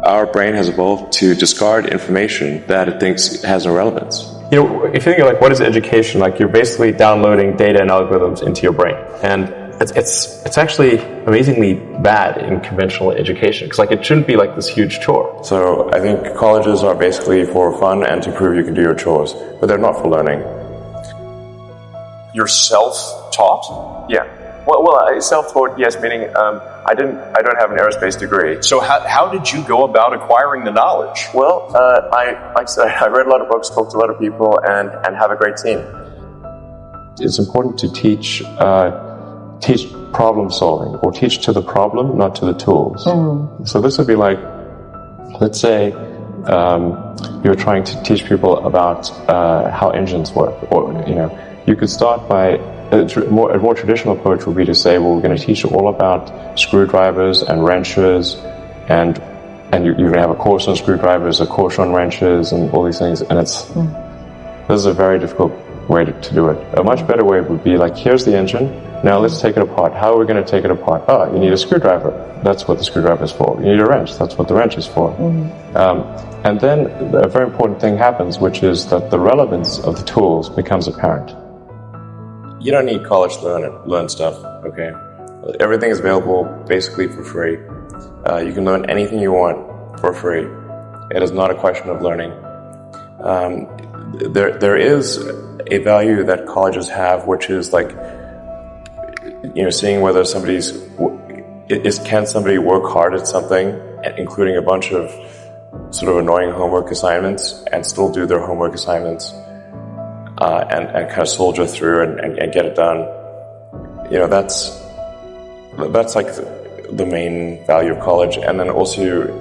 Our brain has evolved to discard information that it thinks has no relevance. You know, if you think of like what is education, like you're basically downloading data and algorithms into your brain, and it's actually amazingly bad in conventional education because like it shouldn't be like this huge chore. So I think colleges are basically for fun and to prove you can do your chores, but they're not for learning. You're self-taught? Yeah. Well, self-taught, yes, meaning I don't have an aerospace degree. So how did you go about acquiring the knowledge? Well, like I said, I read a lot of books, talked to a lot of people, and have a great team. It's important to teach problem solving, or teach to the problem, not to the tools. So this would be like, let's say you're trying to teach people about how engines work, or you could start by a more traditional approach would be to say, well, we're going to teach you all about screwdrivers and wrenches, and you're going to have a course on screwdrivers, a course on wrenches, and all these things. And this is a very difficult way to do it. A much better way would be like, here's the engine. Now let's take it apart. How are we going to take it apart? Oh, you need a screwdriver. That's what the screwdriver is for. You need a wrench. That's what the wrench is for. And then a very important thing happens, which is that the relevance of the tools becomes apparent. You don't need college to learn stuff, okay? Everything is available basically for free. You can learn anything you want for free. It is not a question of learning. There is a value that colleges have, which is like, seeing whether can somebody work hard at something, including a bunch of sort of annoying homework assignments, and still do their homework assignments, and kind of soldier through and get it done. That's like the main value of college. And then also,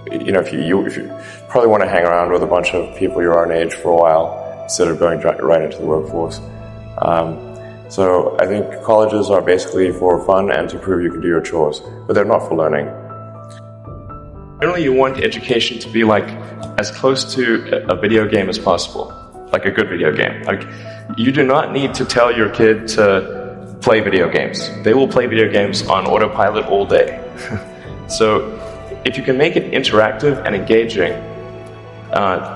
if you probably want to hang around with a bunch of people your own age for a while instead of going right into the workforce. So I think colleges are basically for fun and to prove you can do your chores, but they're not for learning. Generally, you want education to be like as close to a video game as possible, like a good video game. Like, you do not need to tell your kid to play video games. They will play video games on autopilot all day. So if you can make it interactive and engaging,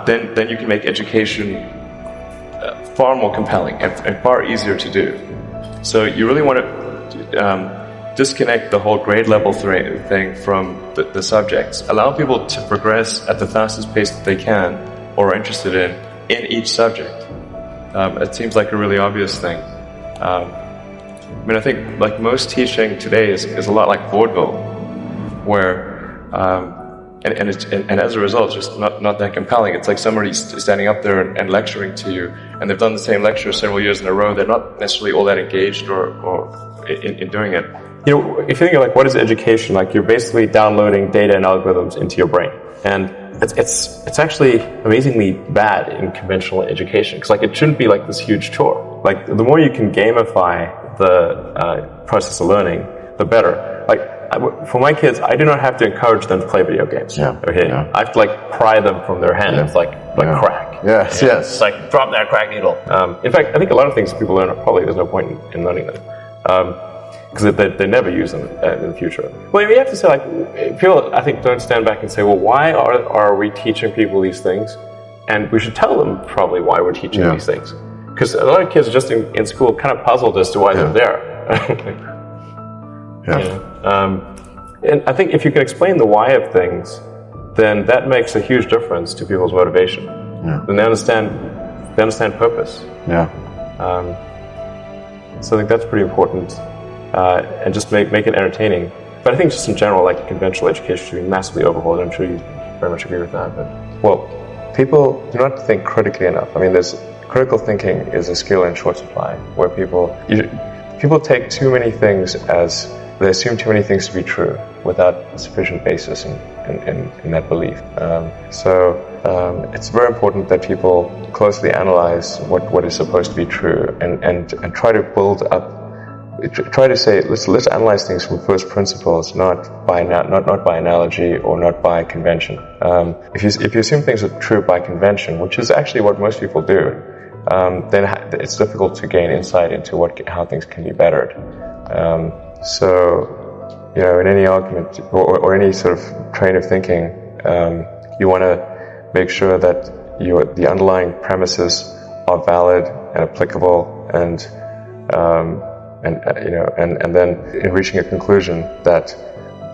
then you can make education far more compelling and far easier to do. So you really want to disconnect the whole grade level thing from the subjects. Allow people to progress at the fastest pace that they can or are interested in each subject. It seems like a really obvious thing. I think like most teaching today is a lot like vaudeville, where and as a result, it's just not that compelling. It's like somebody standing up there and lecturing to you, and they've done the same lecture several years in a row. They're not necessarily all that engaged or in doing it. If you think of like what is education, like you're basically downloading data and algorithms into your brain, and it's actually amazingly bad in conventional education because like it shouldn't be like this huge chore. Like the more you can gamify the process of learning, the better. Like for my kids, I do not have to encourage them to play video games. Okay, I have to like pry them from their hands, like crack. Yes. It's like drop that crack needle. In fact, I think a lot of things people learn probably there's no point in learning them. Because they never use them in the future. Well, you have to say, like, people, I think, don't stand back and say, well, why are we teaching people these things? And we should tell them probably why we're teaching these things. Because a lot of kids are just in school kind of puzzled as to why they're there. And I think if you can explain the why of things, then that makes a huge difference to people's motivation. Then they understand purpose. So I think that's pretty important. And just make it entertaining. But I think just in general, like conventional education should be massively overhauled. I'm sure you very much agree with that. But well, people do not think critically enough. I mean, critical thinking is a skill in short supply, where people take too many things they assume too many things to be true without sufficient basis in that belief. So it's very important that people closely analyze what is supposed to be true and try to build up. Try to say, let's analyze things from first principles, not by analogy or not by convention. If you assume things are true by convention, which is actually what most people do, then it's difficult to gain insight into how things can be bettered. So, in any argument or any sort of train of thinking, You want to make sure that the underlying premises are valid and applicable, and then in reaching a conclusion, that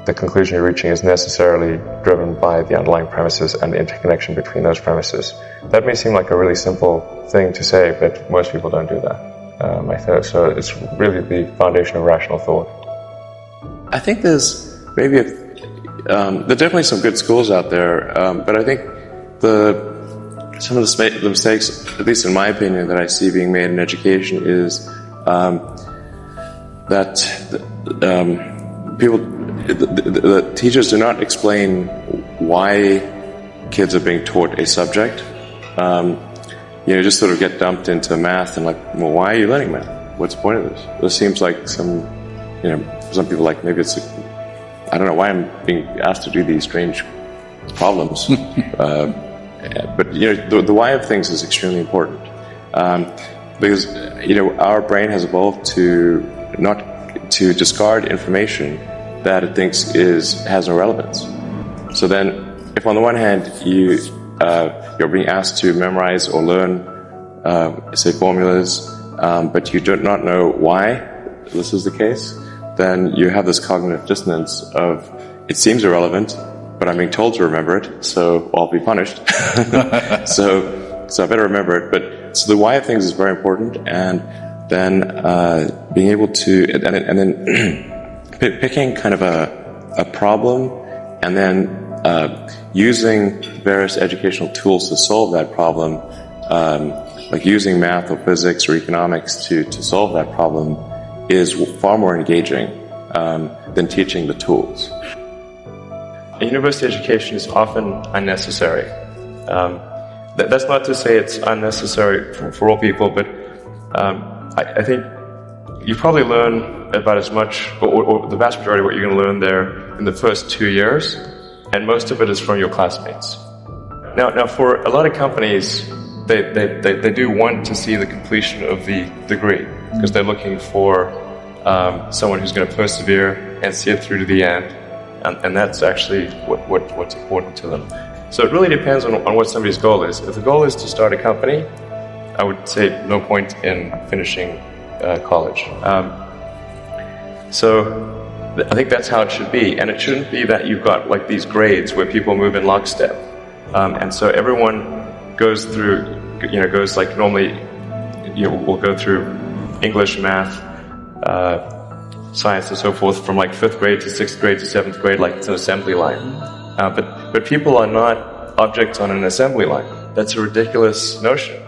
the conclusion you're reaching is necessarily driven by the underlying premises and the interconnection between those premises. That may seem like a really simple thing to say, but most people don't do that. So it's really the foundation of rational thought. I think there's maybe there are definitely some good schools out there, but I think some of the mistakes, at least in my opinion, that I see being made in education is that the teachers do not explain why kids are being taught a subject. Just sort of get dumped into math and well, why are you learning math? What's the point of this? It seems like some people maybe it's, I don't know why I'm being asked to do these strange problems. But the why of things is extremely important, because our brain has evolved to discard information that it thinks has no relevance. So then, if on the one hand you're being asked to memorize or learn, say, formulas, but you do not know why this is the case, then you have this cognitive dissonance of, it seems irrelevant, but I'm being told to remember it, so I'll be punished. so I better remember it. But so the why of things is very important, and then being able to, and then picking kind of a problem, and then using various educational tools to solve that problem, like using math or physics or economics to solve that problem, is far more engaging than teaching the tools. A university education is often unnecessary. That's not to say it's unnecessary for all people, but I think you probably learn about as much, or the vast majority of what you're going to learn there in the first 2 years, and most of it is from your classmates. Now for a lot of companies, they do want to see the completion of the degree, because they're looking for someone who's going to persevere and see it through to the end. And that's actually what's important to them. So it really depends on what somebody's goal is. If the goal is to start a company, I would say no point in finishing college. So I think that's how it should be. And it shouldn't be that you've got these grades where people move in lockstep. And so everyone goes through, goes normally, we'll go through English, math, science and so forth from 5th grade to 6th grade to 7th grade, it's an assembly line. But people are not objects on an assembly line. That's a ridiculous notion.